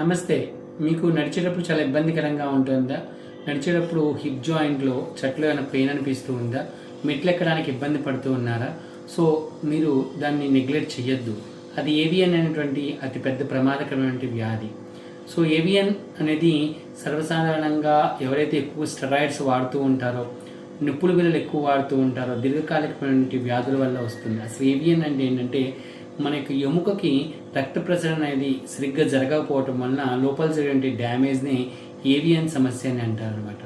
నమస్తే. మీకు నడిచేటప్పుడు చాలా ఇబ్బందికరంగా ఉంటుందా? నడిచేటప్పుడు హిప్ జాయింట్లో చట్లో ఏమైనా పెయిన్ అనిపిస్తూ ఉందా? మెట్లు ఎక్కడానికి ఇబ్బంది పడుతూ ఉన్నారా? సో మీరు దాన్ని నెగ్లెక్ట్ చేయొద్దు. అది ఏవియన్ అనేటువంటి అతిపెద్ద ప్రమాదకరమైన వ్యాధి. సో ఏవియన్ అనేది సర్వసాధారణంగా ఎవరైతే ఎక్కువ స్టెరాయిడ్స్ వాడుతూ ఉంటారో, నొప్పుల బిళ్ళలు ఎక్కువ వాడుతూ ఉంటారో దీర్ఘకాలికమైన వ్యాధుల వల్ల వస్తుంది. అసలు ఏవియన్ అంటే ఏంటంటే మనకి ఎముకకి రక్త ప్రసరణ అనేది సరిగ్గా జరగకపోవటం వలన లోపల జరిగే డ్యామేజ్ని ఏవియన్ సమస్య అని అంటారు అనమాట.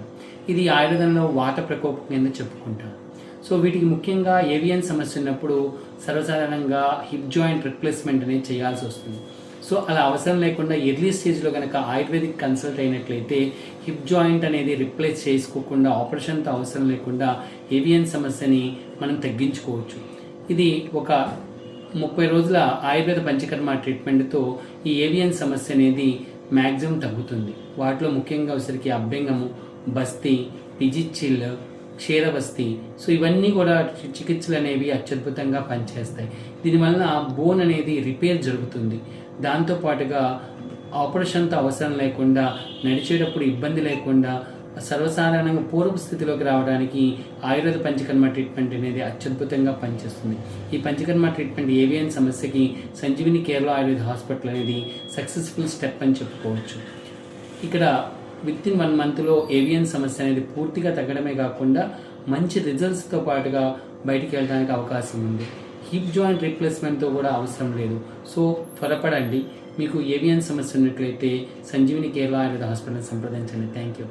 ఇది ఆయుర్వేదంలో వాత ప్రకోపం కింద చెప్పుకుంటారు. సో వీటికి ముఖ్యంగా ఏవియన్ సమస్య ఉన్నప్పుడు సర్వసాధారణంగా హిప్ జాయింట్ రిప్లేస్మెంట్ అనేది చేయాల్సి వస్తుంది. సో అలా అవసరం లేకుండా ఎర్లీ స్టేజ్లో కనుక ఆయుర్వేదిక్ కన్సల్ట్ అయినట్లయితే హిప్ జాయింట్ అనేది రిప్లేస్ చేసుకోకుండా ఆపరేషన్తో అవసరం లేకుండా ఏవియన్ సమస్యని మనం తగ్గించుకోవచ్చు. ఇది ఒక 30 రోజుల ఆయుర్వేద పంచకర్మ ట్రీట్మెంట్తో ఈ ఏవియన్ సమస్య అనేది మ్యాక్సిమం తగ్గుతుంది. వాటిలో ముఖ్యంగా వచ్చరికి అభ్యంగము, బస్తీ, పిజిచ్చిల్, క్షీరబస్తీ, సో ఇవన్నీ కూడా చికిత్సలు అనేవి అత్యద్భుతంగా పనిచేస్తాయి. దీనివల్ల బోన్ అనేది రిపేర్ జరుగుతుంది. దాంతోపాటుగా ఆపరేషన్తో అవసరం లేకుండా నడిచేటప్పుడు ఇబ్బంది లేకుండా సర్వసాధారణంగా పూర్వ స్థితిలోకి రావడానికి ఆయుర్వేద పంచకర్మ ట్రీట్మెంట్ అనేది అత్యద్భుతంగా పనిచేస్తుంది. ఈ పంచకర్మ ట్రీట్మెంట్ ఏవియన్ సమస్యకి సంజీవిని కేరళ ఆయుర్వేద హాస్పిటల్ అనేది సక్సెస్ఫుల్ స్టెప్ అని చెప్పుకోవచ్చు. ఇక్కడ వితిన్ 1 మంత్లో ఏవియన్ సమస్య అనేది పూర్తిగా తగ్గడమే కాకుండా మంచి రిజల్ట్స్తో పాటుగా బయటికి వెళ్ళడానికి అవకాశం ఉంది. హిప్ జాయింట్ రీప్లేస్మెంట్తో కూడా అవసరం లేదు. సో త్వరపడండి. మీకు ఏవియన్ సమస్య ఉన్నట్లయితే సంజీవిని కేరళ ఆయుర్వేద హాస్పిటల్ సంప్రదించండి. Thank you.